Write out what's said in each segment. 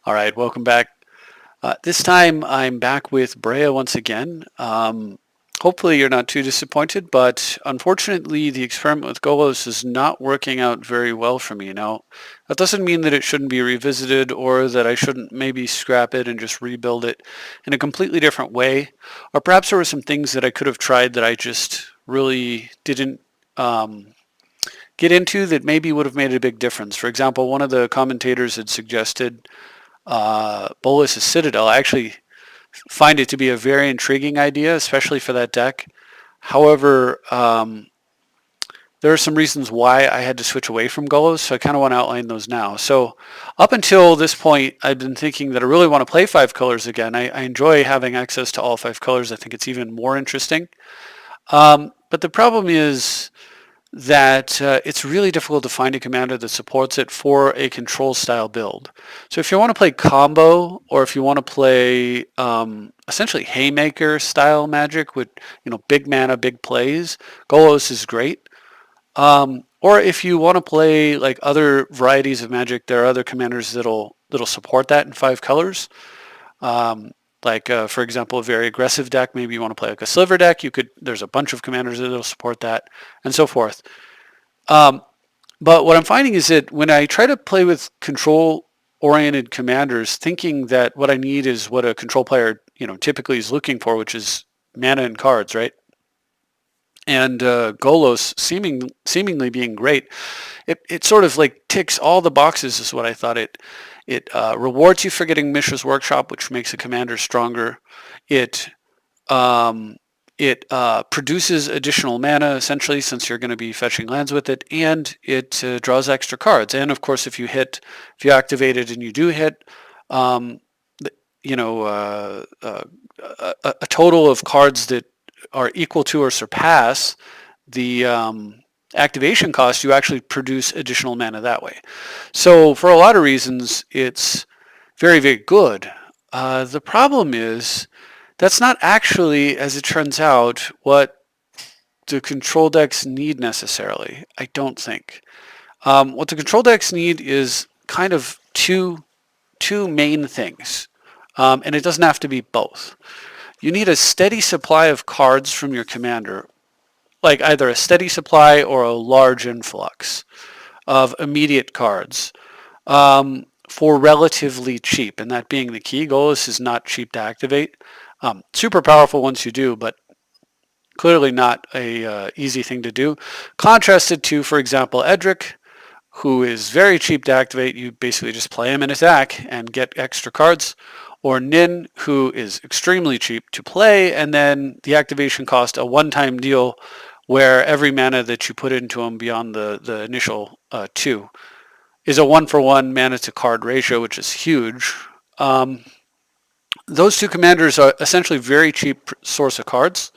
All right, welcome back. This time I'm back with Brea once again. Hopefully you're not too disappointed, but unfortunately the experiment with Golos is not working out very well for me. Now, that doesn't mean that it shouldn't be revisited or that I shouldn't maybe scrap it and just rebuild it in a completely different way. Or perhaps there were some things that I could have tried that I just really didn't um, get into that maybe would have made a big difference. For example, one of the commentators had suggested Bolas' Citadel. I actually find it to be a very intriguing idea, especially for that deck. However, there are some reasons why I had to switch away from Golos, so I kind of want to outline those now. So up until this point, I've been thinking that I really want to play five colors again. I enjoy having access to all five colors. I think it's even more interesting. But the problem is that it's really difficult to find a commander that supports it for a control style build. So if you want to play combo, or if you want to play essentially haymaker style Magic with big mana, big plays, Golos is great. Or if you want to play like other varieties of Magic, there are other commanders that'll support that in five colors. For example, a very aggressive deck. Maybe you want to play like a sliver deck. There's a bunch of commanders that'll support that, and so forth. Um, but what I'm finding is that when I try to play with control-oriented commanders, thinking that what I need is what a control player, typically is looking for, which is mana and cards, right? And Golos seemingly being great, it sort of like ticks all the boxes is what I thought. It rewards you for getting Mishra's Workshop, which makes a commander stronger. It um, it produces additional mana, essentially, since you're going to be fetching lands with it, and it draws extra cards. And of course, if you activate it and you do hit, um, you know, a total of cards that are equal to or surpass the activation cost, you actually produce additional mana that way. So for a lot of reasons, it's very, very good. The problem is that's not actually, as it turns out, what the control decks need necessarily. I don't think. What the control decks need is kind of two main things, and it doesn't have to be both. You need a steady supply of cards from your commander, like either a steady supply or a large influx of immediate cards for relatively cheap, and that being the key. Golos is not cheap to activate. Super powerful once you do, but clearly not a easy thing to do. Contrasted to, for example, Edric, who is very cheap to activate. You basically just play him in attack and get extra cards. Or Nin, who is extremely cheap to play, and then the activation cost, a one-time deal where every mana that you put into him beyond the initial two is a one-for-one mana to card ratio, which is huge. Those two commanders are essentially very cheap source of cards.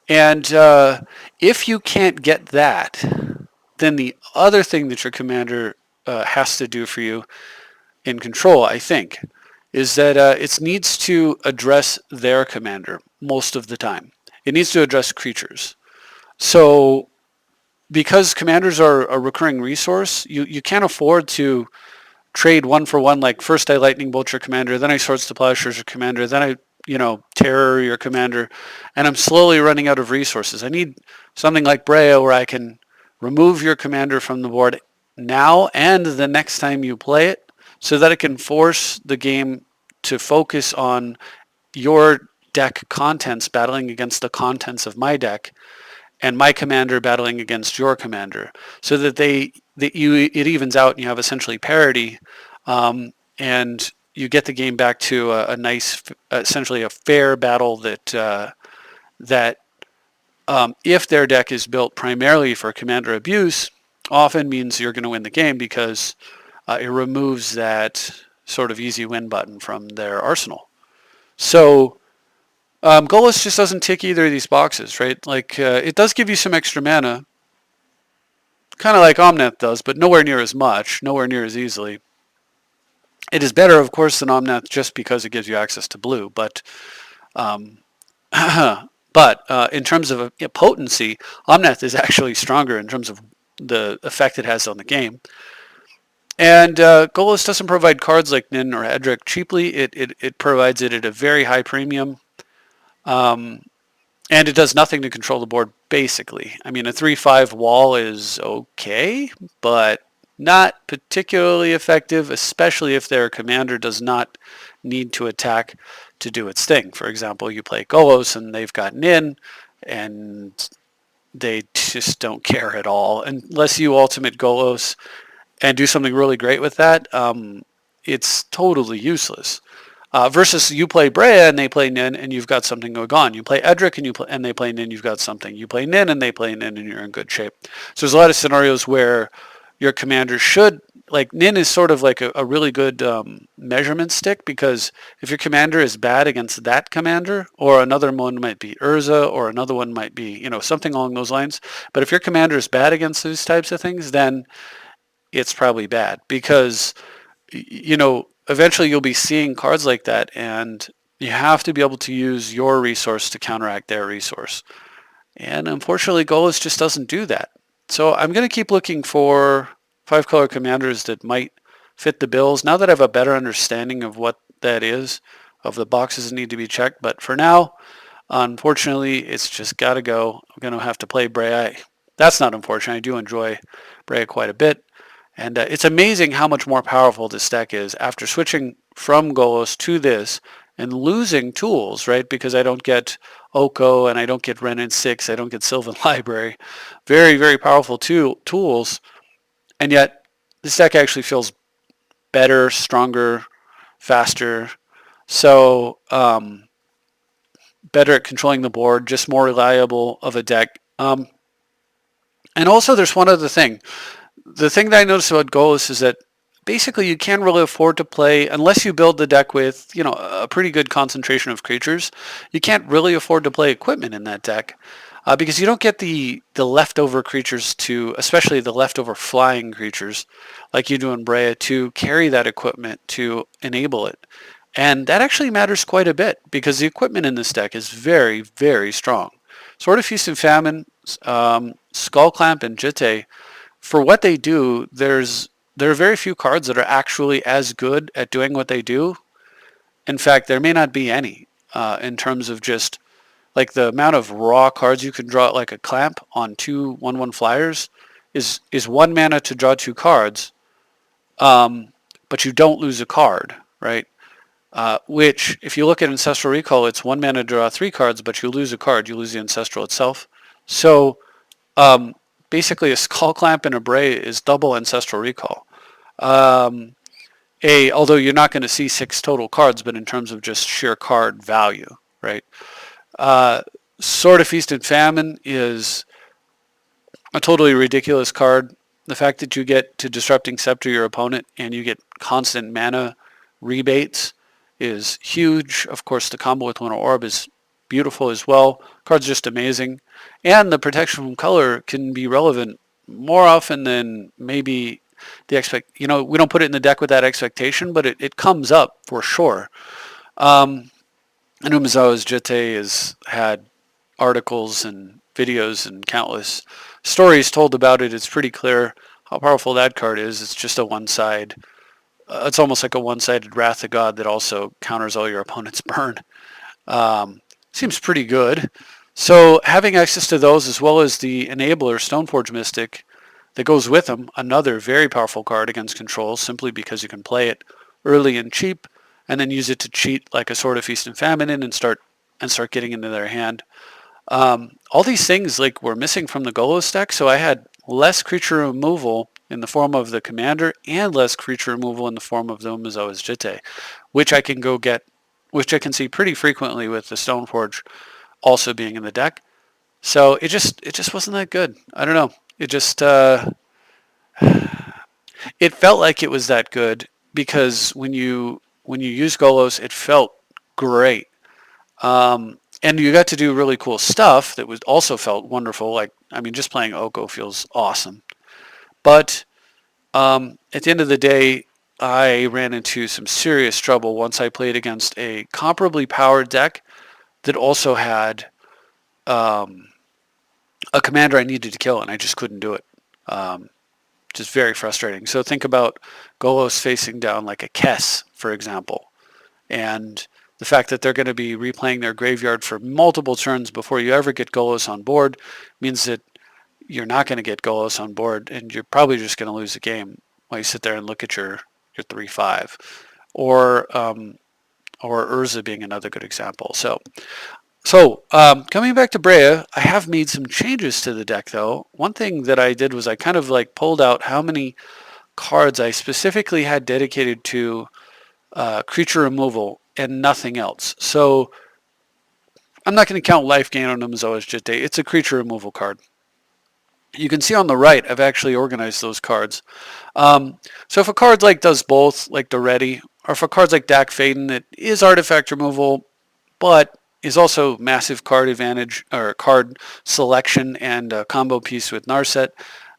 And if you can't get that, then the other thing that your commander has to do for you in control, I think, is that it needs to address their commander most of the time. It needs to address creatures. So because commanders are a recurring resource, you can't afford to trade one for one, like first I lightning bolt your commander, then I swords to plowshares your commander, then I terror your commander, and I'm slowly running out of resources. I need something like Breya where I can remove your commander from the board now and the next time you play it, so that it can force the game to focus on your deck contents battling against the contents of my deck, and my commander battling against your commander, so that it evens out and you have essentially parity, and you get the game back to a nice, essentially a fair battle that if their deck is built primarily for commander abuse, often means you're going to win the game because it removes that sort of easy win button from their arsenal. So Golos just doesn't tick either of these boxes, right? Like it does give you some extra mana, kind of like Omnath does, but nowhere near as much, nowhere near as easily. It is better, of course, than Omnath just because it gives you access to blue, but um, in terms of potency, Omnath is actually stronger in terms of the effect it has on the game. And Golos doesn't provide cards like Nin or Edric cheaply. It provides it at a very high premium. Um, and it does nothing to control the board, basically. I mean, a 3-5 wall is okay, but not particularly effective, especially if their commander does not need to attack to do its thing. For example, you play Golos and they've got Nin, and they just don't care at all. Unless you ultimate Golos and do something really great with that, it's totally useless. Versus you play Brea and they play Nin and you've got something going on. You play Edric and they play Nin, you've got something. You play Nin and they play Nin and you're in good shape. So there's a lot of scenarios where your commander should, like Nin is sort of like a really good measurement stick, because if your commander is bad against that commander, or another one might be Urza, or another one might be, something along those lines. But if your commander is bad against those types of things, then it's probably bad, because eventually you'll be seeing cards like that, and you have to be able to use your resource to counteract their resource. And unfortunately, Golos just doesn't do that. So I'm going to keep looking for 5-color commanders that might fit the bills now that I have a better understanding of what that is, of the boxes that need to be checked. But for now, unfortunately, it's just got to go. I'm going to have to play Brea. That's not unfortunate. I do enjoy Brea quite a bit. And it's amazing how much more powerful this deck is after switching from Golos to this and losing tools, right? Because I don't get Oko and I don't get Ren and 6, I don't get Sylvan Library. Very, very powerful tools. And yet this deck actually feels better, stronger, faster. So better at controlling the board, just more reliable of a deck. And also there's one other thing. The thing that I noticed about Golos is that basically you can't really afford to play, unless you build the deck with, a pretty good concentration of creatures, you can't really afford to play equipment in that deck, because you don't get the leftover creatures to, especially the leftover flying creatures like you do in Brea, to carry that equipment to enable it. And that actually matters quite a bit, because the equipment in this deck is very, very strong. Sword of Feast and Famine, Skull Clamp, and Jitte, for what they do, there are very few cards that are actually as good at doing what they do. In fact, there may not be any, in terms of just like the amount of raw cards you can draw, like a clamp on 2/1/1 flyers is 1 mana to draw 2 cards, but you don't lose a card, right? Which, if you look at Ancestral Recall, it's 1 mana to draw 3 cards, but you lose a card. You lose the Ancestral itself. So basically, a Skull Clamp and a Brea is double Ancestral Recall. Although you're not going to see 6 total cards, but in terms of just sheer card value, right? Sword of Feast and Famine is a totally ridiculous card. The fact that you get to Disrupting Scepter your opponent and you get constant mana rebates is huge. Of course, the combo with Lunar Orb is beautiful as well. Card's just amazing. And the protection from color can be relevant more often than maybe we don't put it in the deck with that expectation, but it comes up for sure. And Umezawa's Jitte has had articles and videos and countless stories told about it. It's pretty clear how powerful that card is. It's just a one-side. It's almost like a one-sided Wrath of God that also counters all your opponent's burn. Seems pretty good. So having access to those, as well as the enabler Stoneforge Mystic that goes with them, another very powerful card against control, simply because you can play it early and cheap, and then use it to cheat like a Sword of Feast and Famine in and start getting into their hand. All these things were missing from the Golos deck, so I had less creature removal in the form of the commander and less creature removal in the form of the Umezawa's Jitte, which I can go get, which I can see pretty frequently with the Stoneforge also being in the deck. So it just wasn't that good. I don't know. It just it felt like it was that good because when you use Golos, it felt great. And you got to do really cool stuff that was also felt wonderful. Just playing Oko feels awesome. But at the end of the day, I ran into some serious trouble once I played against a comparably powered deck that also had a commander I needed to kill, and I just couldn't do it. which is very frustrating. So think about Golos facing down like a Kess, for example, and the fact that they're going to be replaying their graveyard for multiple turns before you ever get Golos on board means that you're not going to get Golos on board, and you're probably just going to lose the game while you sit there and look at your 3-5, or Urza being another good example. So coming back to Breya, I have made some changes to the deck though. One thing that I did was I kind of like pulled out how many cards I specifically had dedicated to creature removal and nothing else. So I'm not going to count life gain on them as always just it's a creature removal card. You can see on the right, I've actually organized those cards. So if a card like does both, like the Ready, or if a card's like Dak Faden that is artifact removal, but is also massive card advantage or card selection and a combo piece with Narset,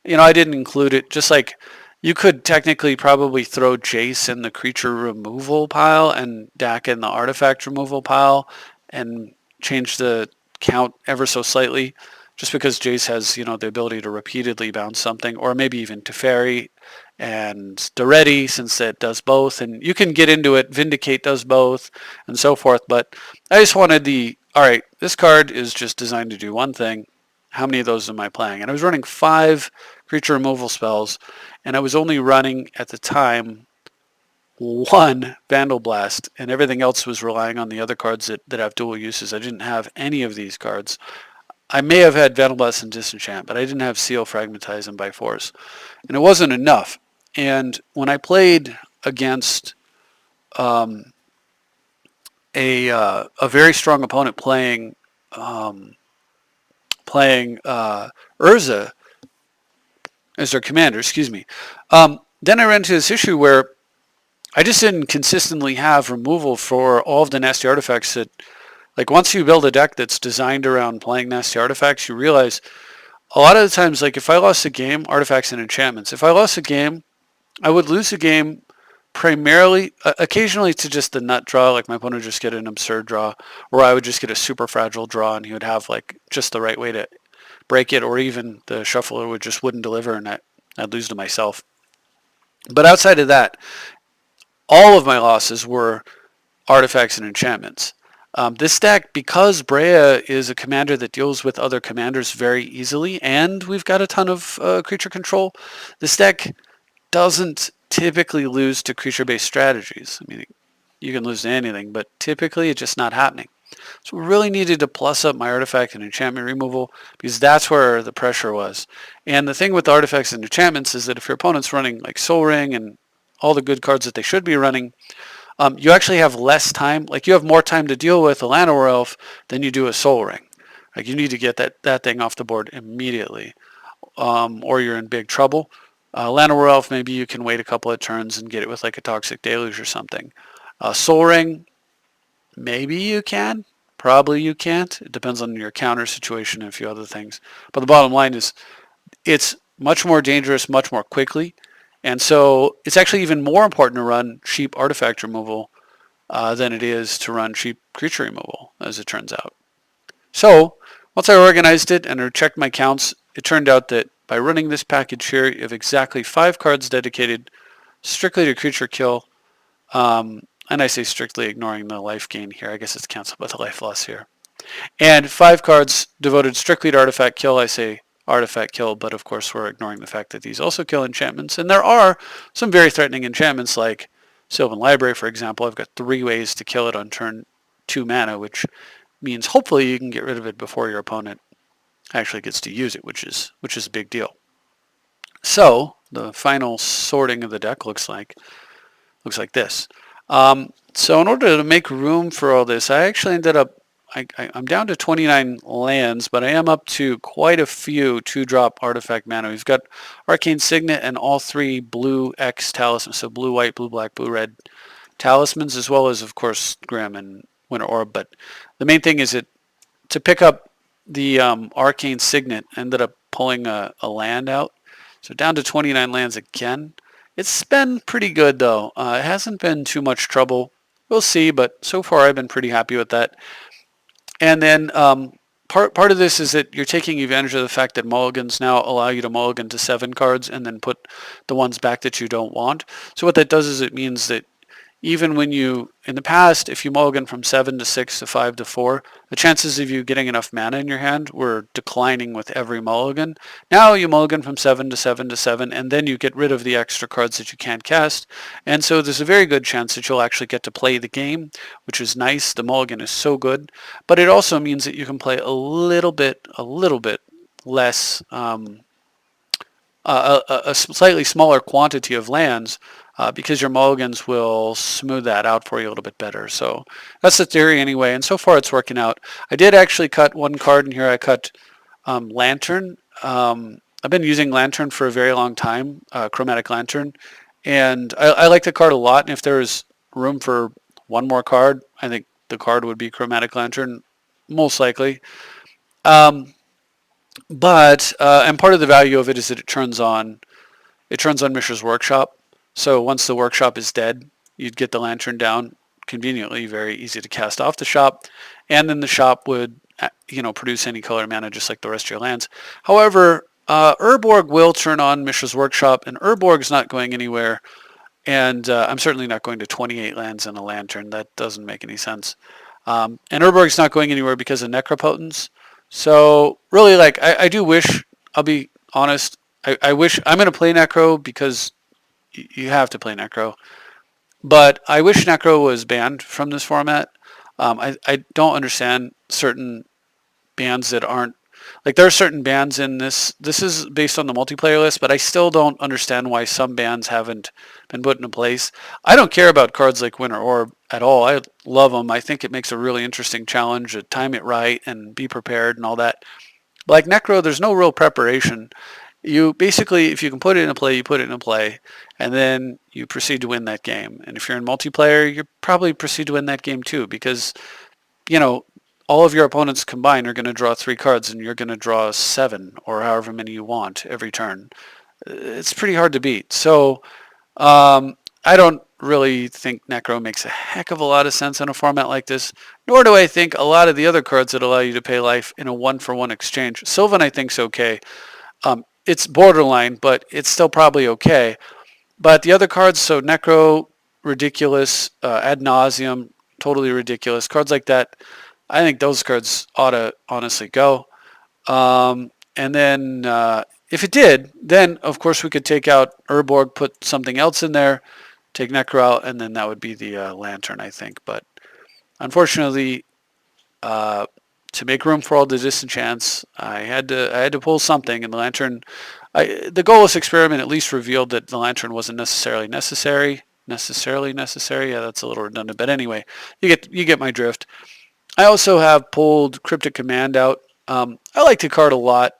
I didn't include it. Just like you could technically probably throw Jace in the creature removal pile and Dak in the artifact removal pile and change the count ever so slightly, just because Jace has, the ability to repeatedly bounce something, or maybe even Teferi and Daretti, since it does both. And you can get into it. Vindicate does both, and so forth. But I just wanted all right, this card is just designed to do one thing. How many of those am I playing? And I was running 5 creature removal spells, and I was only running, at the time, 1 Vandal Blast, and everything else was relying on the other cards that have dual uses. I didn't have any of these cards. I may have had Vandal Blast and Disenchant, but I didn't have Seal, Fragmentize, and By Force. And it wasn't enough. And when I played against a very strong opponent playing Urza as their commander, then I ran into this issue where I just didn't consistently have removal for all of the nasty artifacts that, like, once you build a deck that's designed around playing nasty artifacts, you realize a lot of the times, like, if I lost a game, artifacts and enchantments, if I lost a game, I would lose a game primarily, occasionally to just the nut draw, like my opponent would just get an absurd draw, or I would just get a super fragile draw and he would have, like, just the right way to break it, or even the shuffler wouldn't deliver and I'd lose to myself. But outside of that, all of my losses were artifacts and enchantments. This deck, because Breya is a commander that deals with other commanders very easily, and we've got a ton of creature control, this deck doesn't typically lose to creature-based strategies. I mean, you can lose to anything, but typically it's just not happening. So we really needed to plus up my artifact and enchantment removal, because that's where the pressure was. And the thing with artifacts and enchantments is that if your opponent's running like Soul Ring and all the good cards that they should be running, you actually have less time. Like, you have more time to deal with a Llanowar Elf than you do a Soul Ring. Like, you need to get that thing off the board immediately, or you're in big trouble. Llanowar Elf, maybe you can wait a couple of turns and get it with like a Toxic Deluge or something. Soul Ring, maybe you can. Probably you can't. It depends on your counter situation and a few other things. But the bottom line is it's much more dangerous, much more quickly. And so it's actually even more important to run cheap artifact removal than it is to run cheap creature removal, as it turns out. So once I organized it and I checked my counts, it turned out that by running this package here, you have exactly 5 cards dedicated strictly to creature kill. And I say strictly, ignoring the life gain here. I guess it's canceled by the life loss here. And 5 cards devoted strictly to artifact kill. I say artifact kill, but of course we're ignoring the fact that these also kill enchantments. And there are some very threatening enchantments, like Sylvan Library, for example. I've got 3 ways to kill it on turn 2 mana, which means hopefully you can get rid of it before your opponent actually gets to use it, which is a big deal. So the final sorting of the deck looks like this. So in order to make room for all this, I actually ended up, I'm down to 29 lands, but I am up to quite a few 2-drop artifact mana. We've got Arcane Signet and all 3 blue X talismans, so blue, white, blue, black, blue, red talismans, as well as, of course, Grim and Winter Orb. But the main thing is that to pick up the Arcane Signet, ended up pulling a land out. So down to 29 lands again. It's been pretty good, though. It hasn't been too much trouble. We'll see, but so far I've been pretty happy with that. And then part of this is that you're taking advantage of the fact that mulligans now allow you to mulligan to 7 cards and then put the ones back that you don't want. So what that does is it means that even when you, in the past, if you mulligan from 7 to 6 to 5 to 4, the chances of you getting enough mana in your hand were declining with every mulligan. Now you mulligan from 7 to 7 to 7, and then you get rid of the extra cards that you can't cast. And so there's a very good chance that you'll actually get to play the game, which is nice. The mulligan is so good. But it also means that you can play a little bit less a slightly smaller quantity of lands because your mulligans will smooth that out for you a little bit better. So that's the theory anyway, and so far it's working out. I did actually cut one card in here. I cut Lantern. I've been using Lantern for a very long time, Chromatic Lantern, and I like the card a lot. And if there's room for one more card, I think the card would be Chromatic Lantern, most likely. Um, but and part of the value of it is that it turns on Mishra's Workshop. So once the workshop is dead, you'd get the lantern down conveniently, very easy to cast off the shop, and then the shop would produce any color mana just like the rest of your lands. However, Urborg will turn on Mishra's Workshop, and Urborg's not going anywhere. And I'm certainly not going to 28 lands in a lantern. That doesn't make any sense. And Urborg's not going anywhere because of Necropotence. So really, like, I do wish, I'll be honest, I wish, I'm going to play Necro because you have to play Necro. But I wish Necro was banned from this format. I don't understand certain bans that aren't, like, there are certain bans in this. This is based on the multiplayer list, but I still don't understand why some bans haven't been put into place. I don't care about cards like Winter Orb at all. I love them. I think it makes a really interesting challenge to time it right and be prepared and all that. Like Necro, there's no real preparation. You basically, if you can put it in a play, you put it in a play, and then you proceed to win that game. And if you're in multiplayer, you probably proceed to win that game too, because you know all of your opponents combined are going to draw 3 cards, and you're going to draw 7 or however many you want every turn. It's pretty hard to beat. So I don't really think Necro makes a heck of a lot of sense in a format like this, nor do I think a lot of the other cards that allow you to pay life in a one-for-one exchange. Sylvan I think's okay. It's borderline, but it's still probably okay. But the other cards, so Necro, ridiculous, Ad Nauseum, totally ridiculous. Cards like that, I think those cards ought to honestly go. And then if it did, then of course we could take out Urborg, put something else in there, take Necro out, and then that would be the Lantern, I think. But unfortunately, uh, to make room for all the disenchants, I had to pull something, and the Lantern. The Golos experiment at least revealed that the Lantern wasn't necessarily necessary. Necessarily necessary? Yeah, that's a little redundant. But anyway, you get my drift. I also have pulled Cryptic Command out. I like the card a lot,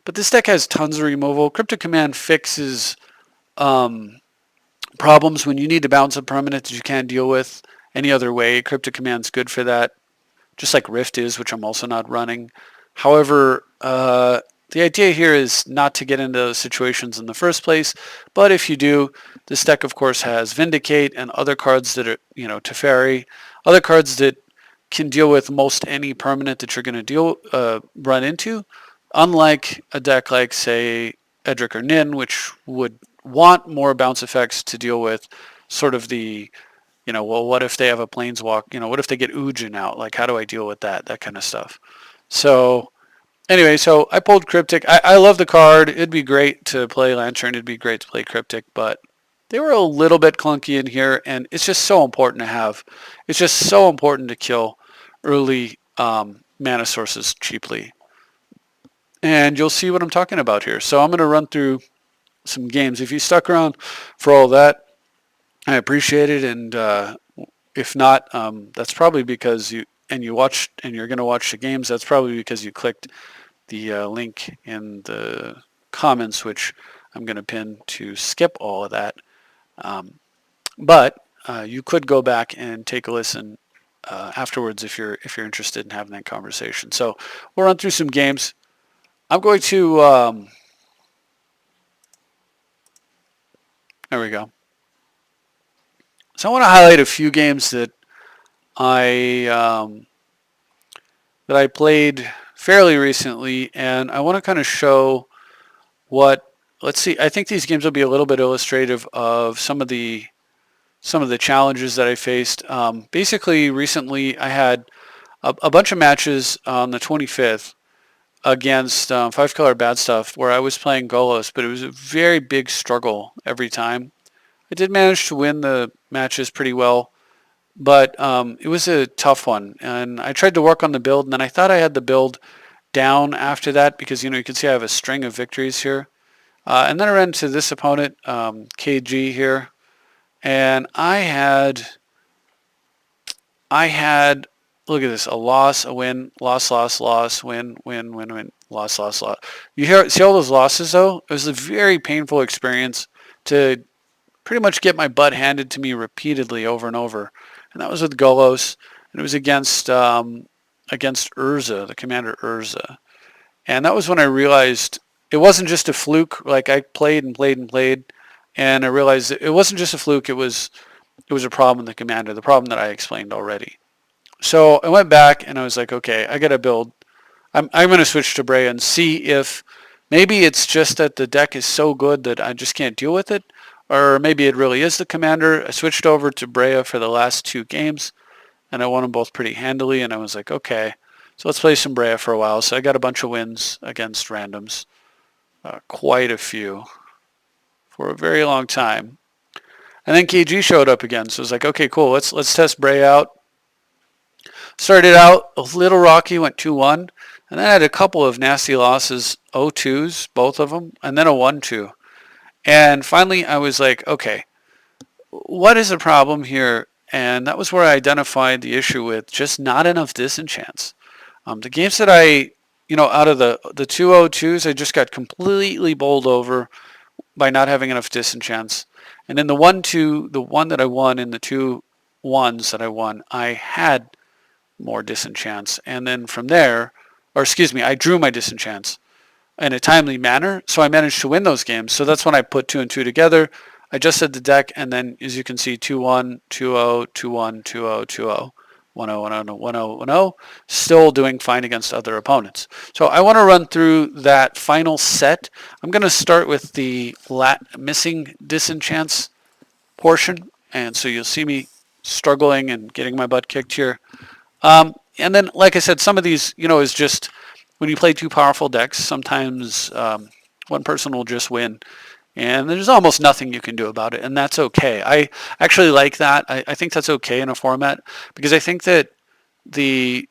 but this deck has tons of removal. Cryptic Command fixes problems when you need to bounce a permanent that you can't deal with any other way. Cryptic Command's good for that, just like Rift is, which I'm also not running. However, the idea here is not to get into those situations in the first place, but if you do, this deck of course has Vindicate and other cards that are, Teferi, other cards that can deal with most any permanent that you're going to run into, unlike a deck like, say, Edric or Nin, which would want more bounce effects to deal with sort of the, well, what if they have a planeswalk? What if they get Ujin out? Like, how do I deal with that? That kind of stuff. So anyway, so I pulled Cryptic. I love the card. It'd be great to play Lantern. It'd be great to play Cryptic, but they were a little bit clunky in here, and it's just so important to have. It's just so important to kill early mana sources cheaply. And you'll see what I'm talking about here. So I'm going to run through some games. If you stuck around for all that, I appreciate it. And if not, that's probably because you watched and you're going to watch the games. That's probably because you clicked the link in the comments, which I'm going to pin to skip all of that. But you could go back and take a listen afterwards if you're interested in having that conversation. So we'll run through some games. I'm going to there we go. So I want to highlight a few games that I played fairly recently, and I want to kind of show what. Let's see. I think these games will be a little bit illustrative of some of the challenges that I faced. Basically, recently I had a bunch of matches on the 25th against 5 Color Bad Stuff where I was playing Golos, but it was a very big struggle every time. I did manage to win the matches pretty well, but it was a tough one. And I tried to work on the build, and then I thought I had the build down after that because you can see I have a string of victories here. And then I ran into this opponent, KG here, and I had look at this, a loss, a win, loss, loss, loss, win, win, win, win, loss, loss, loss. See all those losses though? It was a very painful experience to pretty much get my butt handed to me repeatedly over and over. And that was with Golos, and it was against Urza, the commander Urza. And that was when I realized it wasn't just a fluke. Like I played and played and played, and I realized it wasn't just a fluke. It was a problem in the commander, the problem that I explained already. So I went back and I was like, okay, I got to build. I'm going to switch to Breya and see if maybe it's just that the deck is so good that I just can't deal with it, or maybe it really is the commander. I switched over to Breya for the last 2 games, and I won them both pretty handily. And I was like, okay, so let's play some Breya for a while. So I got a bunch of wins against randoms, quite a few for a very long time. And then KG showed up again, so I was like, okay, cool, let's test Brea out. Started out a little rocky, went 2-1, and then I had a couple of nasty losses, 0-2s, both of them, and then a 1-2. And finally, I was like, okay, what is the problem here? And that was where I identified the issue with just not enough disenchants. The games that out of the 2 0-2s, I just got completely bowled over by not having enough disenchants. And in the 1-2, the one that I won, in the 2-1s that I won, I had more disenchants. And then from there, or excuse me, I drew my disenchants in a timely manner, so I managed to win those games. So that's when I put 2 and 2 together. I just said the deck, and then as you can see, 2-1, 2-0, 2-1, 2-0, 2-0, 1-0, 1-0, 1-0, 1-0, still doing fine against other opponents. So I want to run through that final set. I'm going to start with the missing disenchants portion, and so you'll see me struggling and getting my butt kicked here. And then, like I said, some of these, is just when you play 2 powerful decks, sometimes one person will just win. And there's almost nothing you can do about it, and that's okay. I actually like that. I think that's okay in a format because I think that the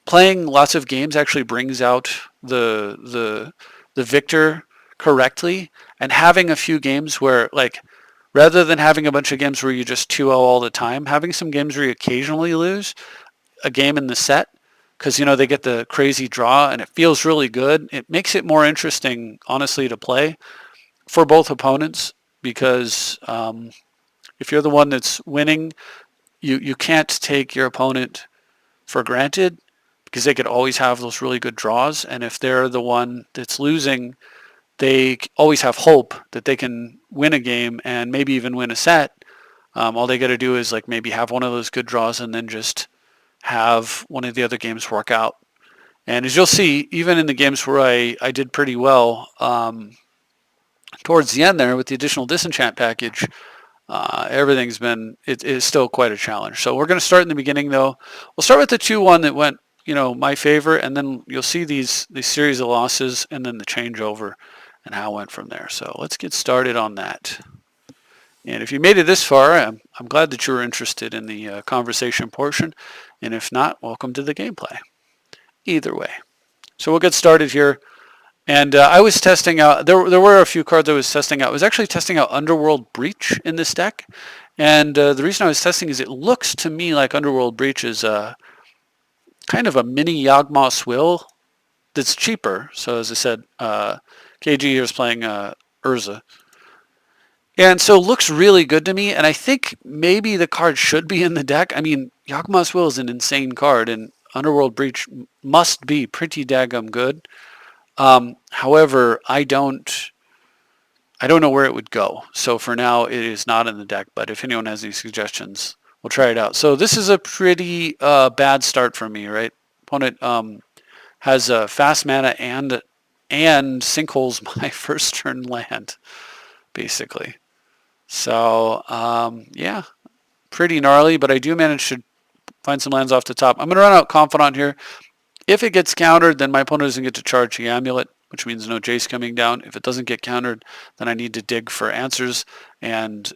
playing lots of games actually brings out the victor correctly, and having a few games where, like, rather than having a bunch of games where you just 2-0 all the time, having some games where you occasionally lose a game in the set because they get the crazy draw and it feels really good. It makes it more interesting, honestly, to play for both opponents because if you're the one that's winning, you can't take your opponent for granted because they could always have those really good draws. And if they're the one that's losing, they always have hope that they can win a game and maybe even win a set. All they got to do is like maybe have one of those good draws and then just have one of the other games work out. And as you'll see, even in the games where I did pretty well, towards the end there with the additional disenchant package, it is still quite a challenge. So we're going to start in the beginning though. We'll start with the 2-1 that went, my favor, and then you'll see these series of losses and then the changeover and how it went from there. So let's get started on that. And if you made it this far, I'm glad that you were interested in the conversation portion. And if not, welcome to the gameplay. Either way. So we'll get started here. And I was testing out, there were a few cards I was testing out. I was actually testing out Underworld Breach in this deck. And the reason I was testing is it looks to me like Underworld Breach is kind of a mini Yawgmoth's Will that's cheaper. So as I said, KG here is playing Urza. And so it looks really good to me, and I think maybe the card should be in the deck. I mean, Yawgmoth's Will is an insane card, and Underworld Breach must be pretty daggum good. However, I don't know where it would go. So for now, it is not in the deck, but if anyone has any suggestions, we'll try it out. So this is a pretty bad start for me, right? Opponent has fast mana and sinkholes my first turn land, basically. So yeah, pretty gnarly, but I do manage to find some lands off the top. I'm going to run out Confidant here. If it gets countered, then my opponent doesn't get to charge the Amulet, which means no Jace coming down. If it doesn't get countered, then I need to dig for answers, and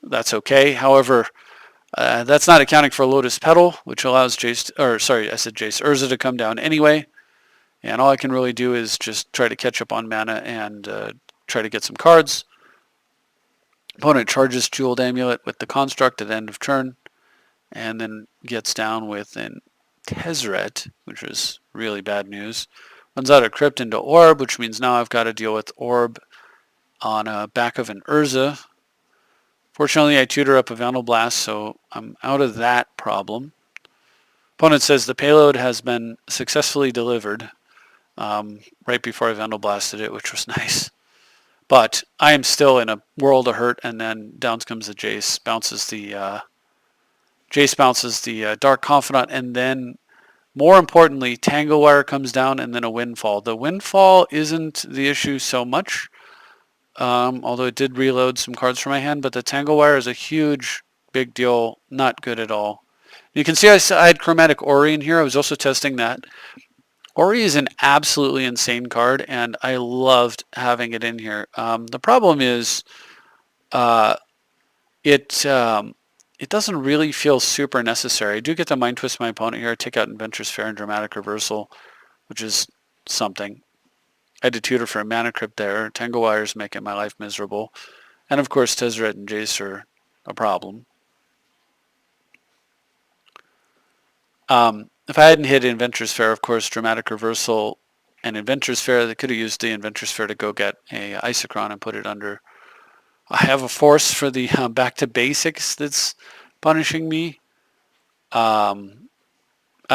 that's okay. However, that's not accounting for Lotus Petal, which allows Jace, or sorry, I said Jace, Urza to come down anyway. And all I can really do is just try to catch up on mana and try to get some cards. Opponent charges Jeweled Amulet with the Construct at end of turn, and then gets down with an Tezzeret, which is really bad news. Runs out of Crypt into Orb, which means now I've got to deal with Orb on back of an Urza. Fortunately, I tutor up a Vandal Blast, so I'm out of that problem. Opponent says the payload has been successfully delivered right before I Vandal Blasted it, which was nice. But I am still in a world of hurt, and then down comes the Jace, bounces the Dark Confidant, and then, more importantly, Tangle Wire comes down, and then a Windfall. The Windfall isn't the issue so much, although it did reload some cards from my hand, but the Tangle Wire is a huge, big deal, not good at all. You can see I had Chromatic Ori in here. I was also testing that. Ori is an absolutely insane card, and I loved having it in here. The problem is it doesn't really feel super necessary. I do get to Mind Twist my opponent here. I take out Inventor's Fair and Dramatic Reversal, which is something. I had to tutor for a Mana Crypt there. Tangle Wire's making my life miserable. And of course, Tezzeret and Jace are a problem. If I hadn't hit Inventor's Fair, of course, Dramatic Reversal and Inventor's Fair, they could have used the Inventor's Fair to go get a Isochron and put it under. I have a force for the back to basics that's punishing me. I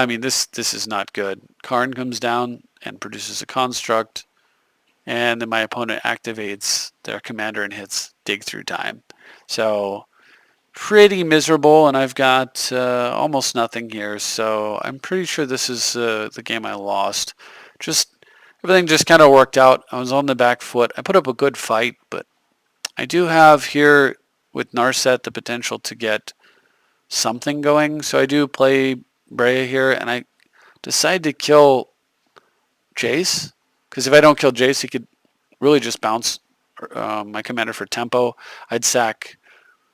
mean, this is not good. Karn comes down and produces a construct, and then my opponent activates their commander and hits Dig Through Time. So pretty miserable, and I've got almost nothing here, so I'm pretty sure this is the game I lost. Everything just kind of worked out. I was on the back foot. I put up a good fight, but I do have here with Narset the potential to get something going, so I do play Breya here, and I decide to kill Jace, because if I don't kill Jace, he could really just bounce my commander for tempo. I'd sack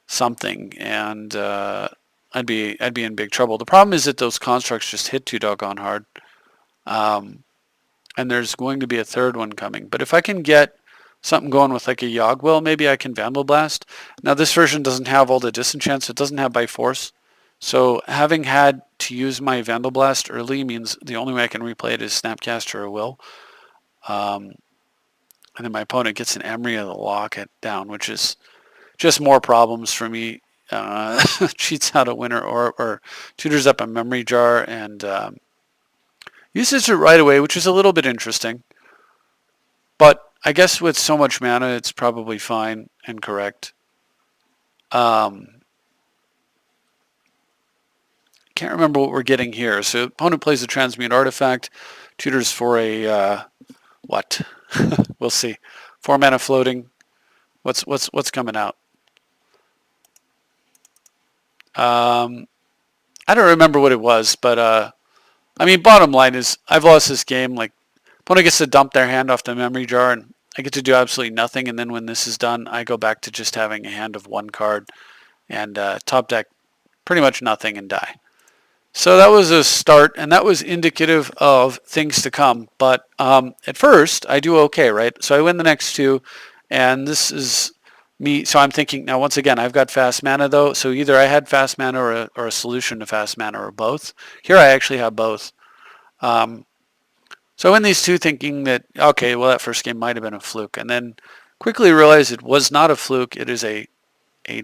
something, and I'd be in big trouble. The problem is that those constructs just hit too doggone hard, and there's going to be a third one coming. But if I can get something going with like a Yogg-Will, maybe I can Vandal Blast. Now this version doesn't have all the disenchants. It doesn't have by force. So having had to use my Vandal Blast early means the only way I can replay it is Snapcaster or Will. And then my opponent gets an Emery of the Locket down, which is just more problems for me. Cheats out a winner or tutors up a Memory Jar and uses it right away, which is a little bit interesting. But I guess with so much mana, it's probably fine and correct. Can't remember what we're getting here. So opponent plays a Transmute Artifact, tutors for a what? We'll see. 4 mana floating. What's coming out? I don't remember what it was, but I mean, bottom line is I've lost this game. Like, opponent gets to dump their hand off the Memory Jar, and I get to do absolutely nothing. And then when this is done, I go back to just having a hand of 1 card and top deck pretty much nothing and die. So that was a start, and that was indicative of things to come. But at first, I do okay, right? So I win the next 2, and this is me. So I'm thinking, now once again, I've got fast mana, though. So either I had fast mana or a solution to fast mana or both. Here I actually have both. So I win these 2 thinking that, okay, well, that first game might have been a fluke. And then quickly realized it was not a fluke. It is a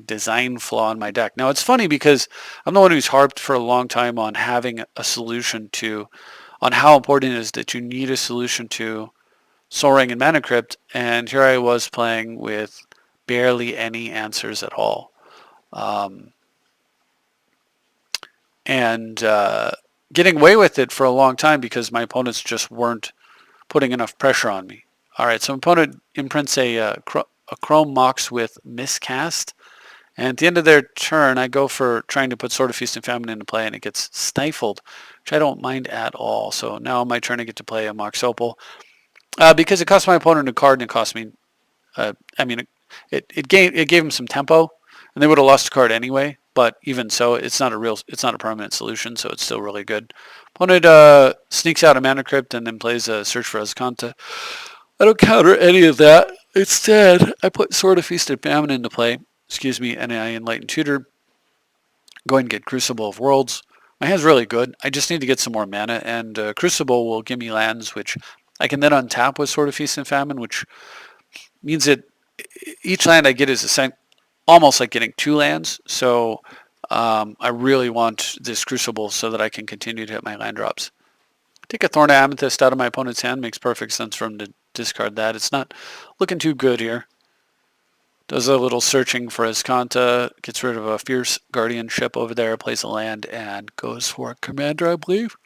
design flaw in my deck. Now, it's funny because I'm the one who's harped for a long time on having a solution on how important it is that you need a solution to Soul Ring and Mana Crypt, and here I was playing with barely any answers at all. And getting away with it for a long time because my opponents just weren't putting enough pressure on me. All right, so my opponent imprints a Chrome Mox with Miscast. And at the end of their turn, I go for trying to put Sword of Feast and Famine into play, and it gets stifled, which I don't mind at all. So now on my turn, I get to play a Mox Opal. Because it cost my opponent a card, and it cost me, I mean, it gave him some tempo, and they would have lost a card anyway. But even so, it's not a permanent solution, so it's still really good. Opponent sneaks out a Mana Crypt and then plays a Search for Azcanta. I don't counter any of that. Instead, I put Sword of Feast and Famine into play. Excuse me, and I Enlightened Tutor. Go and get Crucible of Worlds. My hand's really good. I just need to get some more mana, and Crucible will give me lands, which I can then untap with Sword of Feast and Famine, which means that each land I get is almost like getting two lands. So I really want this Crucible so that I can continue to hit my land drops. Take a Thorn of Amethyst out of my opponent's hand. Makes perfect sense for him to discard that. It's not looking too good here. Does a little searching for Azcanta, gets rid of a Fierce Guardianship over there, plays a land, and goes for a commander, I believe.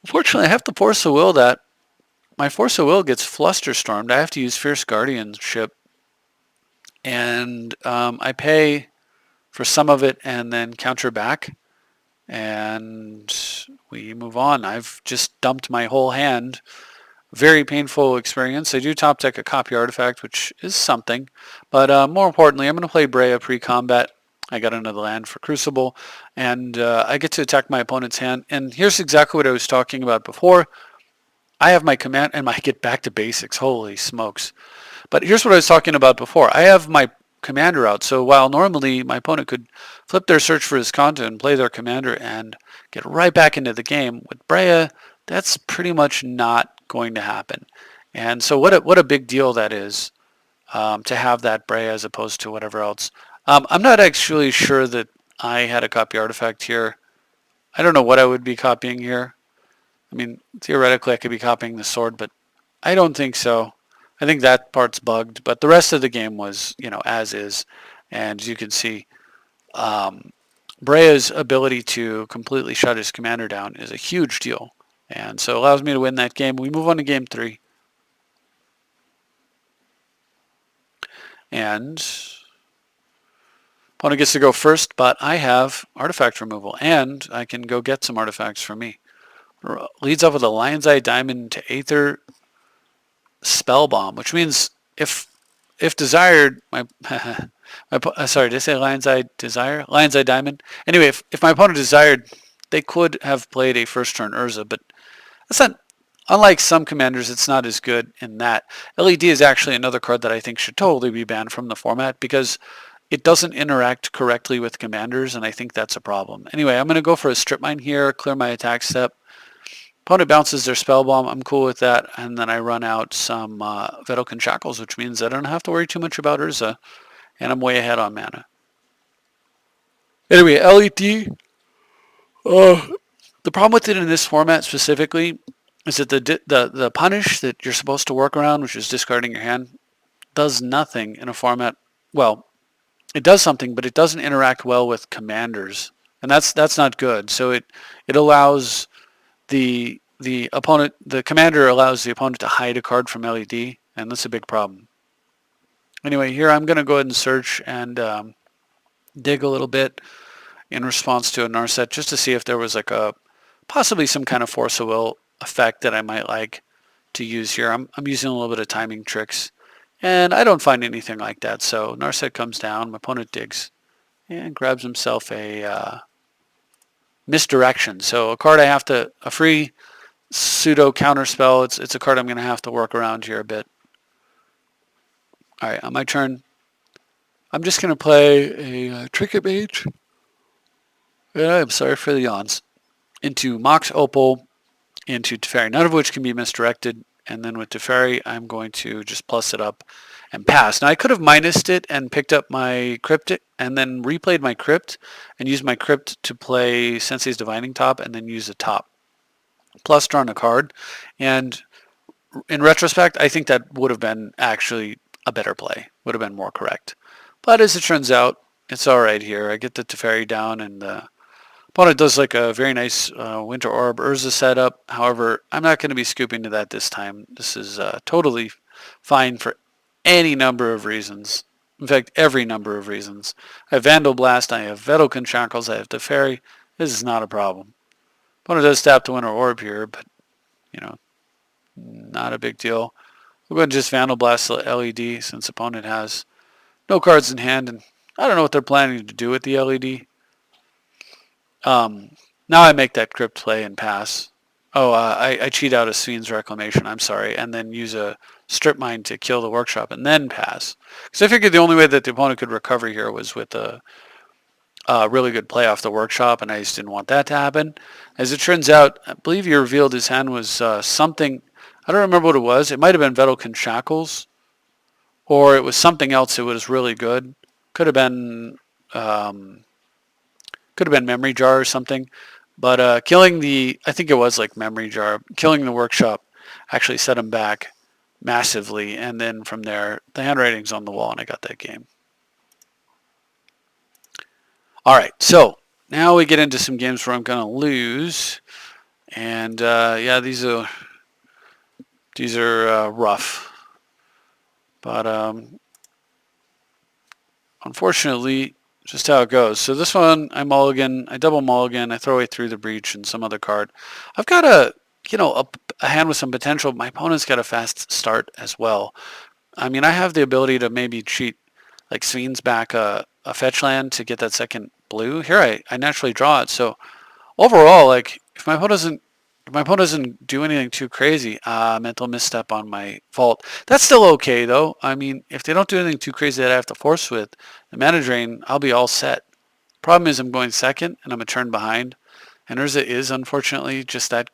Unfortunately, I have to Force of Will that. My Force of Will gets Flusterstormed. I have to use Fierce Guardianship, and I pay for some of it and then counter back, and we move on. I've just dumped my whole hand. Very painful experience. I do top deck a Copy Artifact, which is something. But more importantly, I'm going to play Breya pre-combat. I got another land for Crucible, and I get to attack my opponent's hand. And here's exactly what I was talking about before. I have my command, and I get back to basics. Holy smokes. But here's what I was talking about before. I have my commander out, so while normally my opponent could flip their Search for Azcanta and play their commander and get right back into the game, with Breya, that's pretty much not going to happen. And so what a big deal that is to have that Breya as opposed to whatever else. I'm not actually sure that I had a Copy Artifact here. I don't know what I would be copying here. I mean, theoretically I could be copying the sword, but I don't think so. I think that part's bugged, but the rest of the game was, as is. And as you can see, Brea's ability to completely shut his commander down is a huge deal. And so it allows me to win that game. We move on to game 3. And opponent gets to go first, but I have artifact removal, and I can go get some artifacts for me. Leads up with a Lion's Eye Diamond to Aether Spellbomb, which means if desired, sorry, did I say Lion's Eye Desire? Lion's Eye Diamond. Anyway, if my opponent desired, they could have played a first turn Urza, but that's not. Unlike some commanders, it's not as good in that. LED is actually another card that I think should totally be banned from the format because it doesn't interact correctly with commanders, and I think that's a problem. Anyway, I'm going to go for a Strip Mine here, clear my attack step. Opponent bounces their Spellbomb. I'm cool with that, and then I run out some Vedalken Shackles, which means I don't have to worry too much about Urza, and I'm way ahead on mana. Anyway, LED. The problem with it in this format specifically is that the punish that you're supposed to work around, which is discarding your hand, does nothing in a format. Well, it does something, but it doesn't interact well with commanders, and that's not good. So it allows the commander allows the opponent to hide a card from LED, and that's a big problem. Anyway, here I'm going to go ahead and search and dig a little bit in response to a Narset just to see if there was like possibly some kind of Force of Will effect that I might like to use here. I'm using a little bit of timing tricks, and I don't find anything like that. So Narset comes down, my opponent digs, and grabs himself a Misdirection. So a free pseudo counter spell. It's a card I'm going to have to work around here a bit. All right, on my turn, I'm just going to play a Trinket Mage. I'm sorry for the yawns. Into Mox Opal, into Teferi, none of which can be misdirected. And then with Teferi, I'm going to just plus it up and pass. Now, I could have minused it and picked up my Crypt and then replayed my Crypt and used my Crypt to play Sensei's Divining Top and then use the top. Plus drawn a card. And in retrospect, I think that would have been actually a better play. Would have been more correct. But as it turns out, it's all right here. I get the Teferi down and Opponent does like a very nice Winter Orb Urza setup. However, I'm not going to be scooping to that this time. This is totally fine for any number of reasons. In fact, every number of reasons. I have Vandal Blast, I have Vedalken Shackles, I have Teferi. This is not a problem. Opponent does tap to Winter Orb here, but, you know, not a big deal. We'll go ahead and just Vandal Blast the LED since opponent has no cards in hand, and I don't know what they're planning to do with the LED. Now I make that crypt play and pass. Oh, I cheat out a Sven's Reclamation, I'm sorry, and then use a Strip Mine to kill the Workshop and then pass. Because I figured the only way that the opponent could recover here was with a really good play off the Workshop, and I just didn't want that to happen. As it turns out, I believe he revealed his hand was something, I don't remember what it was. It might have been Vedalken Shackles, or it was something else that was really good. Could have been Memory Jar or something. But killing I think it was like Memory Jar, killing the Workshop actually set him back massively. And then from there, the handwriting's on the wall and I got that game. All right, so now we get into some games where I'm going to lose. And yeah, these are rough. But unfortunately, just how it goes. So this one, I mulligan, I double mulligan, I throw away Through the Breach and some other card. I've got a hand with some potential. My opponent's got a fast start as well. I mean, I have the ability to maybe cheat, like Sven's back a fetch land to get that second blue. Here I naturally draw it. So overall, like if my opponent doesn't do anything too crazy, mental misstep on my vault. That's still okay though. I mean, if they don't do anything too crazy that I have to force with the mana drain, I'll be all set. Problem is I'm going second and I'm a turn behind. And Urza is unfortunately just that,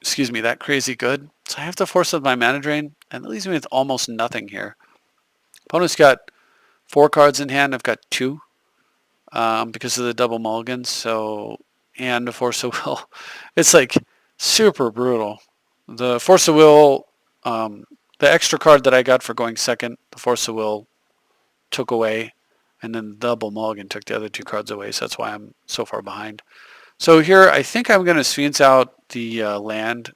that crazy good. So I have to force with my mana drain, and that leaves me with almost nothing here. Opponent's got 4 cards in hand. I've got 2 because of the double mulligans. So, and a Force of Will. It's like super brutal. The Force of Will, the extra card that I got for going second, the Force of Will took away, and then the double mulligan took the other 2 cards away, so that's why I'm so far behind. So here, I think I'm going to Sven's out the land,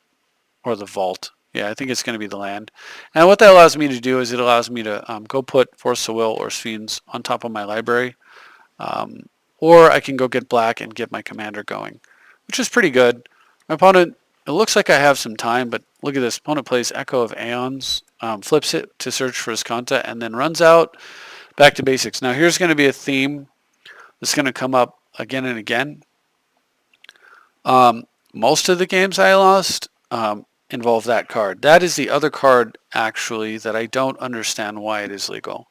or the vault. Yeah, I think it's going to be the land. And what that allows me to do is it allows me to go put Force of Will or Sven's on top of my library. Or I can go get black and get my commander going, which is pretty good. My opponent, it looks like I have some time, but look at this. Opponent plays Echo of Aeons, flips it to search for his Skanta, and then runs out back to basics. Now here's going to be a theme that's going to come up again and again. Most of the games I lost involve that card. That is the other card, actually, that I don't understand why it is legal.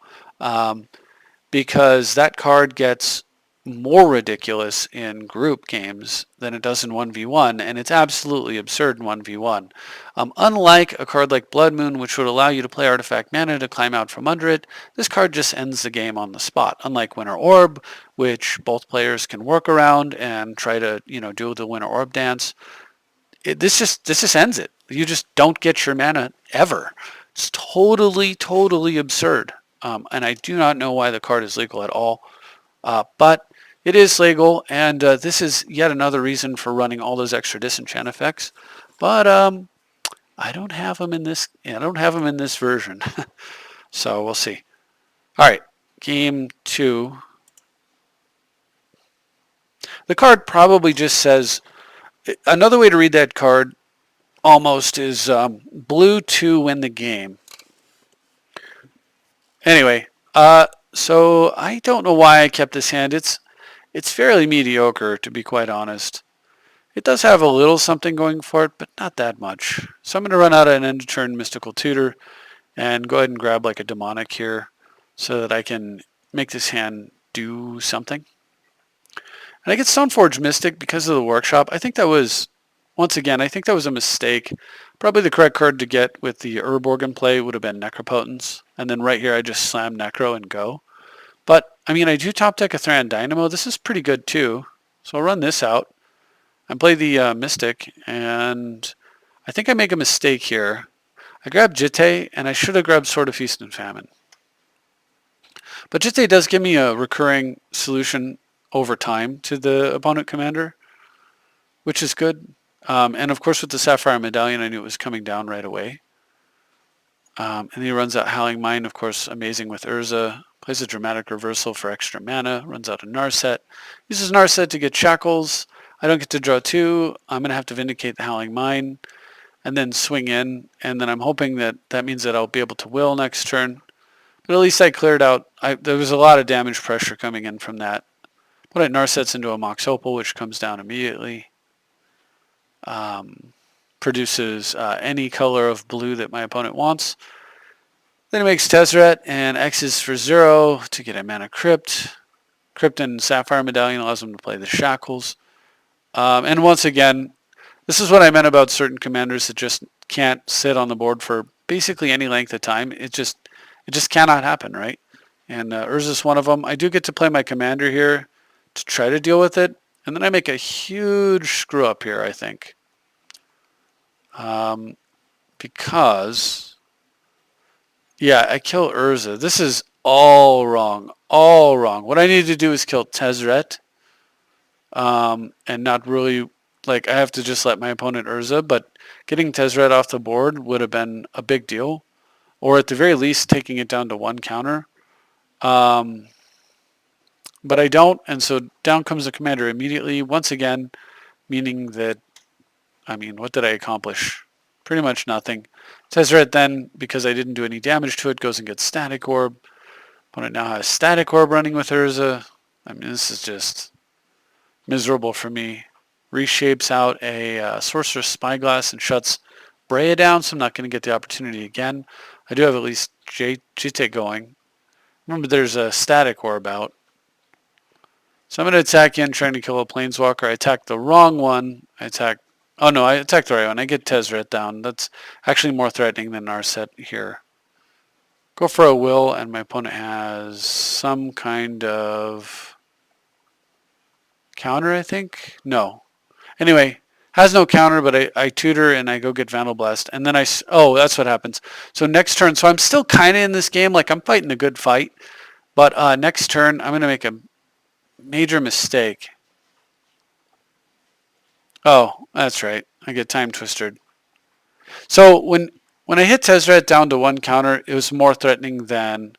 Because that card gets more ridiculous in group games than it does in 1v1, and it's absolutely absurd in 1v1. Unlike a card like Blood Moon, which would allow you to play artifact mana to climb out from under it, this card just ends the game on the spot. Unlike Winter Orb, which both players can work around and try to, do the Winter Orb dance, this just ends it. You just don't get your mana ever. It's totally, totally absurd. And I do not know why the card is legal at all. But it is legal, and this is yet another reason for running all those extra disenchant effects. But I don't have them in this. I don't have them in this version. So we'll see. All right, game 2. The card probably just says. Another way to read that card almost is blue to win the game. Anyway, so I don't know why I kept this hand. It's fairly mediocre, to be quite honest. It does have a little something going for it, but not that much. So I'm going to run out an end of turn Mystical Tutor and go ahead and grab like a Demonic here so that I can make this hand do something. And I get Stoneforge Mystic because of the Workshop. I think that was, once again, I think that was a mistake. Probably the correct card to get with the Urborg play would have been Necropotence. And then right here I just slam Necro and go. But, I mean, I do top deck a Thran Dynamo. This is pretty good too. So I'll run this out and play the Mystic. And I think I make a mistake here. I grab Jitte, and I should have grabbed Sword of Feast and Famine. But Jitte does give me a recurring solution over time to the opponent commander, which is good. And of course with the Sapphire Medallion, I knew it was coming down right away. And he runs out Howling Mine, of course, amazing with Urza. Plays a Dramatic Reversal for extra mana, runs out a Narset. Uses Narset to get Shackles. I don't get to draw two. I'm going to have to Vindicate the Howling Mine and then swing in. And then I'm hoping that that means that I'll be able to will next turn. But at least I cleared out. There was a lot of damage pressure coming in from that. Put it Narsets into a Mox Opal, which comes down immediately. Produces any color of blue that my opponent wants. Then it makes Tezzeret and X's for 0 to get a mana Crypt. Crypt and Sapphire Medallion allows them to play the Shackles. And once again, this is what I meant about certain commanders that just can't sit on the board for basically any length of time. It just cannot happen, right? And Urza's one of them. I do get to play my commander here to try to deal with it. And then I make a huge screw up here, I think. Because, yeah, I kill Urza. This is all wrong. All wrong. What I need to do is kill Tezzeret. And not really, like, I have to just let my opponent Urza, but getting Tezzeret off the board would have been a big deal. Or at the very least, taking it down to one counter. But I don't, and so down comes the commander immediately, once again, meaning that, I mean, what did I accomplish? Pretty much nothing. Tezzeret then, because I didn't do any damage to it, goes and gets Static Orb. Opponent now has Static Orb running with Urza. I mean, this is just miserable for me. Reshapes out a Sorcerer's Spyglass and shuts Breya down, so I'm not going to get the opportunity again. I do have at least Jite going. Remember, there's a Static Orb out. So I'm going to attack in, trying to kill a Planeswalker. I attacked the wrong one. Oh no, I attacked the right one. I get Tezzeret down. That's actually more threatening than Narset here. Go for a will, and my opponent has some kind of counter, I think? No. Anyway, has no counter, but I tutor and I go get Vandal Blast. And then oh, that's what happens. So next turn, so I'm still kind of in this game, like I'm fighting a good fight. But next turn, I'm going to make a major mistake. Oh, that's right. I get Time Twisted. So when I hit Tezzeret down to one counter, it was more threatening than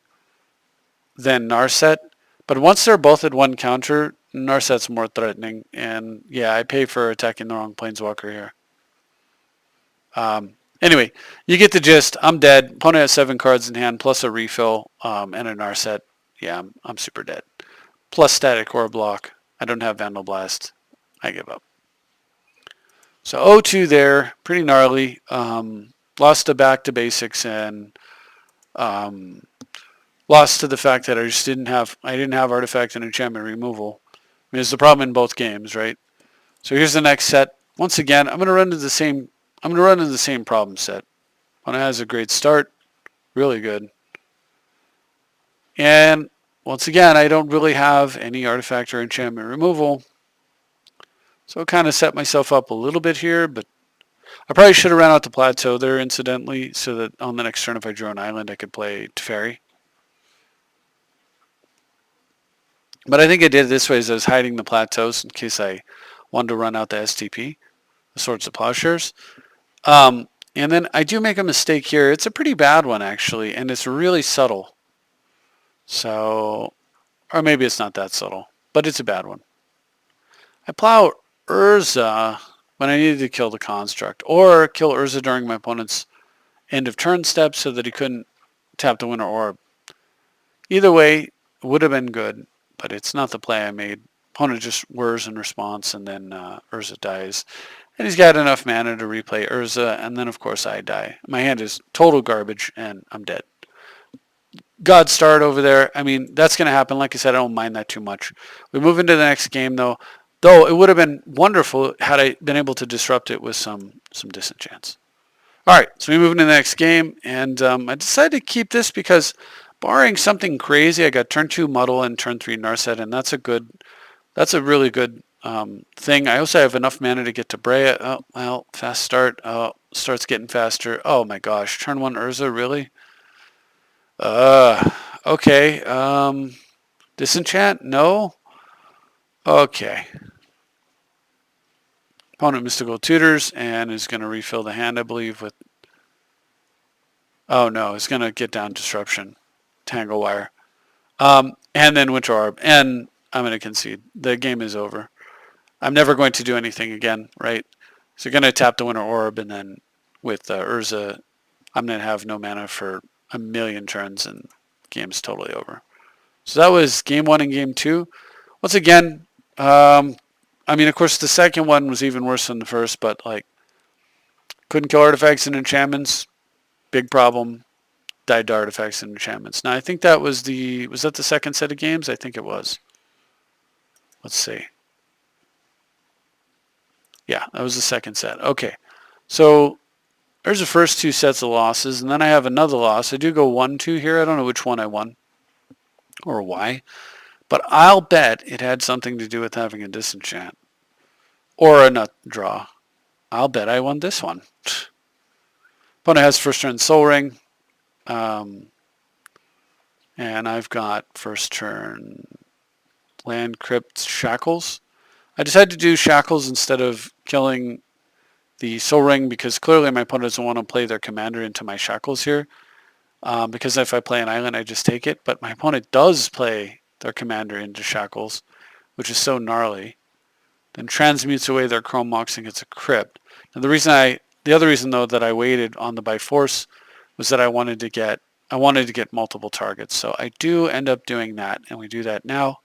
Narset. But once they're both at one counter, Narset's more threatening. And yeah, I pay for attacking the wrong Planeswalker here. Anyway, you get the gist. I'm dead. Opponent has 7 cards in hand, plus a refill and a Narset. Yeah, I'm super dead. Plus Static Orb block. I don't have Vandal Blast. I give up. So 0-2 there, pretty gnarly. Lost to back to basics and lost to the fact that I didn't have artifact and enchantment removal. I mean, it's the problem in both games, right? So here's the next set. Once again, I'm gonna run into the same problem set. One has a great start, really good. And once again, I don't really have any artifact or enchantment removal. So I kind of set myself up a little bit here, but I probably should have ran out the Plateau there, incidentally, so that on the next turn, if I drew an island, I could play Teferi. But I think I did it this way as I was hiding the Plateaus in case I wanted to run out the STP, the Swords of Plowshares. And then I do make a mistake here. It's a pretty bad one, actually, and it's really subtle. So, or maybe it's not that subtle, but it's a bad one. I plow Urza when I needed to kill the construct, or kill Urza during my opponent's end of turn step so that he couldn't tap the Winter Orb. Either way, it would have been good, but it's not the play I made. Opponent just whirs in response, and then Urza dies. And he's got enough mana to replay Urza, and then of course I die. My hand is total garbage, and I'm dead. God start over there. I mean, that's going to happen. Like I said, I don't mind that too much. We move into the next game, though. Though it would have been wonderful had I been able to disrupt it with some disenchants. All right, so we move into the next game, and I decided to keep this because, barring something crazy, I got turn 2 Muddle and turn 3 Narset, and that's a really good thing. I also have enough mana to get to Brea. Oh, well, fast start. Oh, starts getting faster. Oh my gosh, turn 1 Urza, really? Okay. Disenchant? No. Okay. Opponent Mystical Tutors and is going to refill the hand, I believe, with... Oh no, it's going to get down Disruption. Tangle Wire. And then Winter Orb. And I'm going to concede. The game is over. I'm never going to do anything again, right? So you're going to tap the Winter Orb, and then with Urza, I'm going to have no mana for a million turns, and the game's totally over. So that was game 1 and game 2. Once again, I mean, of course, the second one was even worse than the first, but like, couldn't kill artifacts and enchantments. Big problem. Died to artifacts and enchantments. Now, I think that was that the second set of games? I think it was. Let's see. Yeah, that was the second set. Okay. So there's the first 2 sets of losses, and then I have another loss. I do go 1-2 here. I don't know which one I won or why, but I'll bet it had something to do with having a disenchant or a nut draw. I'll bet I won this one. Opponent has first turn Soul Ring, and I've got first turn Land Crypt Shackles. I decided to do Shackles instead of killing the Soul Ring because clearly my opponent doesn't want to play their commander into my Shackles here. Because if I play an island, I just take it. But my opponent does play their commander into Shackles, which is so gnarly. Then transmutes away their Chrome Mox and gets a Crypt. Now the other reason though that I waited on the by force was that I wanted to get multiple targets. So I do end up doing that, and we do that now.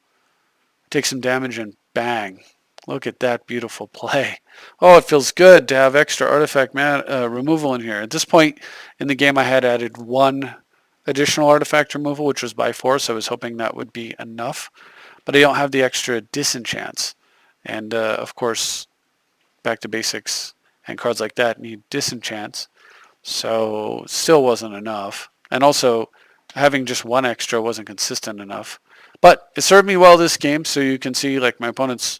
Take some damage and bang. Look at that beautiful play. Oh, it feels good to have extra artifact removal in here. At this point in the game, I had added 1 additional artifact removal, which was by force. I was hoping that would be enough, but I don't have the extra disenchants. And of course, back to basics, and cards like that need disenchants. So still wasn't enough. And also, having just 1 extra wasn't consistent enough. But it served me well this game, so you can see like my opponent's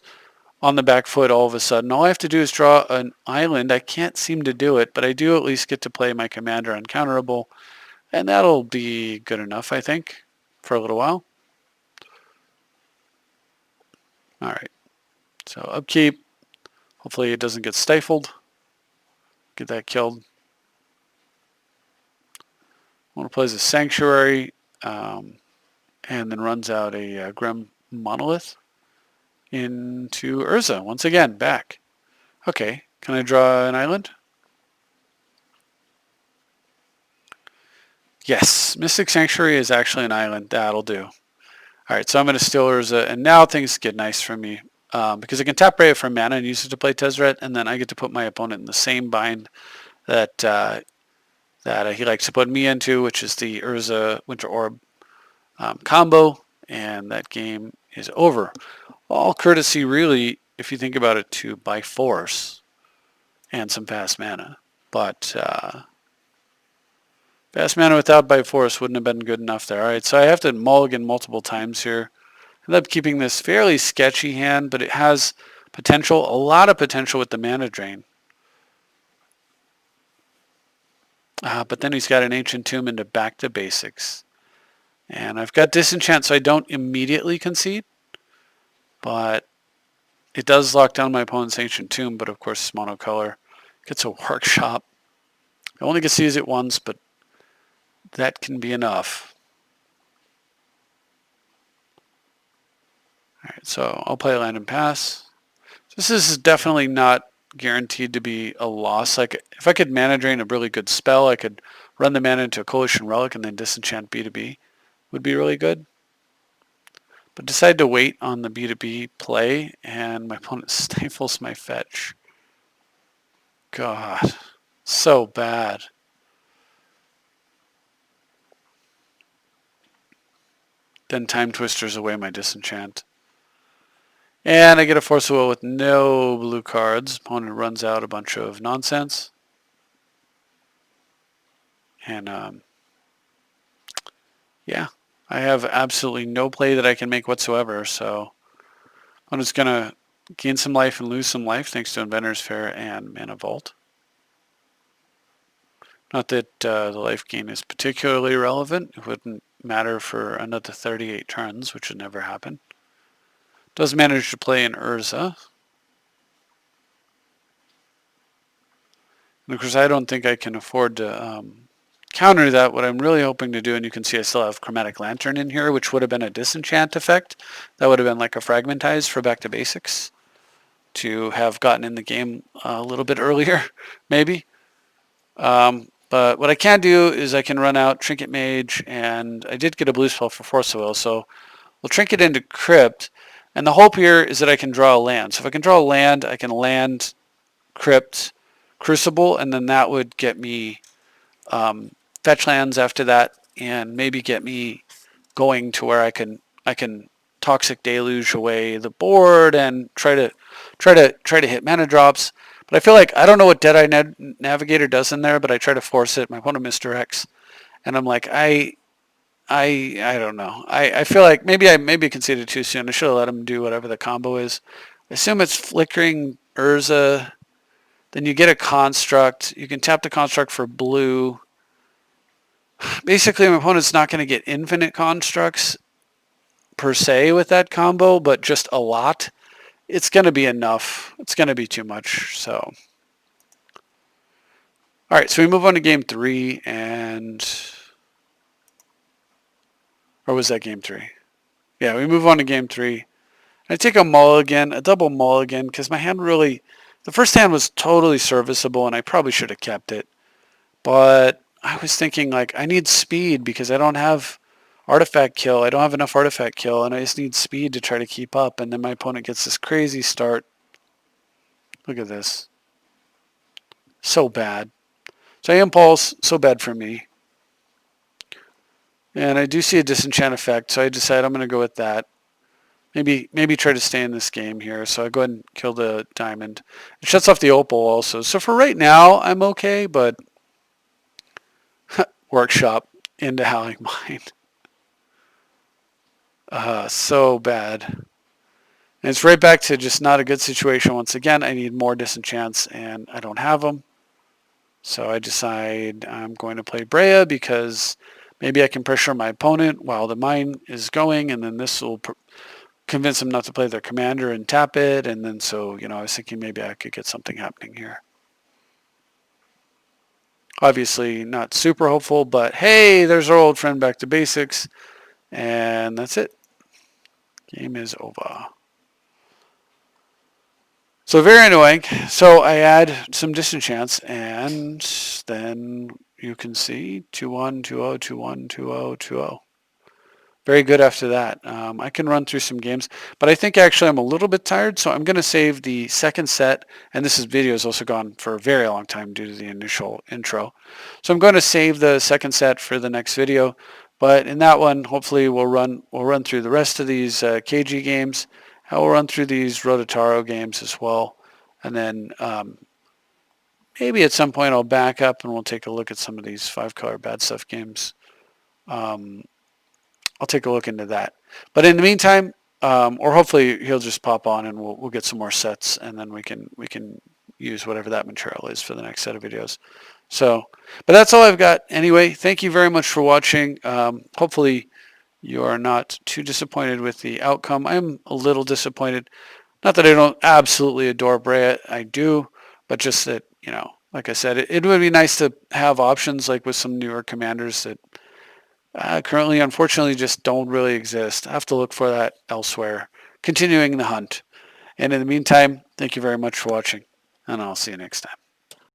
on the back foot all of a sudden. All I have to do is draw an island. I can't seem to do it, but I do at least get to play my commander uncounterable, and that'll be good enough, I think, for a little while. All right, so upkeep. Hopefully it doesn't get stifled. Get that killed. One plays a Sanctuary, and then runs out a Grim Monolith into Urza. Once again, back. Okay, can I draw an island? Yes, Mystic Sanctuary is actually an island. That'll do. All right, so I'm going to steal Urza, and now things get nice for me because I can tap Breya for mana and use it to play Tezzeret, and then I get to put my opponent in the same bind that he likes to put me into, which is the Urza Winter Orb combo, and that game is over. All courtesy, really, if you think about it, to by force and some fast mana. But fast mana without by force wouldn't have been good enough there. All right, so I have to mulligan multiple times here. I end up keeping this fairly sketchy hand, but it has potential, a lot of potential with the mana drain. But then he's got an Ancient Tomb into back to basics. And I've got Disenchant, so I don't immediately concede. But it does lock down my opponent's Ancient Tomb, but of course it's monocolor. Gets a Workshop. I only get to use it once, but that can be enough. Alright, so I'll play Land and Pass. This is definitely not guaranteed to be a loss. Like, if I could mana drain a really good spell, I could run the mana into a Coalition Relic and then disenchant B2B. Would be really good. But decide to wait on the B2B play, and my opponent stifles my fetch. God, so bad. Then Time Twisters away my disenchant. And I get a Force of Will with no blue cards. Opponent runs out a bunch of nonsense. And yeah, I have absolutely no play that I can make whatsoever. So I'm just going to gain some life and lose some life thanks to Inventor's Fair and Mana Vault. Not that the life gain is particularly relevant. It wouldn't matter for another 38 turns, which would never happen. Does manage to play an Urza. And of course, I don't think I can afford to counter that. What I'm really hoping to do, and you can see I still have Chromatic Lantern in here, which would have been a disenchant effect. That would have been like a Fragmentize for Back to Basics to have gotten in the game a little bit earlier, maybe. But what I can do is I can run out Trinket Mage, and I did get a blue spell for Force of Will, so we'll Trinket into Crypt. And the hope here is that I can draw a land. So if I can draw a land, I can land Crypt, Crucible, and then that would get me fetch lands after that, and maybe get me going to where I can Toxic Deluge away the board and try to hit mana drops. But I feel like I don't know what Deadeye Navigator does in there, but I try to force it. My opponent misdirects, and I'm like I don't know. I feel like maybe I conceded too soon. I should have let him do whatever the combo is. I assume it's Flickering Urza. Then you get a construct. You can tap the construct for blue. Basically, my opponent's not going to get infinite constructs per se with that combo, but just a lot. It's going to be enough. It's going to be too much. So, all right. So we move on to game 3, or was that game 3? Yeah, we move on to game 3. I take a mulligan, a double mulligan, because my hand really, the first hand was totally serviceable, and I probably should have kept it. But I was thinking, like, I need speed because I don't have artifact kill. I don't have enough artifact kill, and I just need speed to try to keep up. And then my opponent gets this crazy start. Look at this. So bad. So I impulse, so bad for me. And I do see a disenchant effect, so I decide I'm going to go with that. Maybe try to stay in this game here. So I go ahead and kill the diamond. It shuts off the opal also. So for right now, I'm okay, but workshop into Howling Mine. So bad. And it's right back to just not a good situation once again. I need more disenchants, and I don't have them. So I decide I'm going to play Breya because maybe I can pressure my opponent while the mine is going, and then this will convince them not to play their commander and tap it. And then so, I was thinking maybe I could get something happening here. Obviously not super hopeful, but hey, there's our old friend Back to Basics. And that's it. Game is over. So very annoying. So I add some disenchants, and then you can see 2-1, 2-0, 2-1, 2-0, 2-0. Very good after that. I can run through some games, but I think actually I'm a little bit tired, so I'm going to save the second set, and this video has also gone for a very long time due to the initial intro. So I'm going to save the second set for the next video, but in that one, hopefully we'll run through the rest of these KG games. We'll run through these Rototaro games as well, and then maybe at some point I'll back up and we'll take a look at some of these 5-color bad stuff games. I'll take a look into that. But in the meantime, or hopefully he'll just pop on and we'll get some more sets, and then we can use whatever that material is for the next set of videos. So, but that's all I've got anyway. Thank you very much for watching. Hopefully you are not too disappointed with the outcome. I'm a little disappointed. Not that I don't absolutely adore Brea. I do, but just that, like I said, it would be nice to have options like with some newer commanders that currently, unfortunately, just don't really exist. I have to look for that elsewhere. Continuing the hunt. And in the meantime, thank you very much for watching, and I'll see you next time.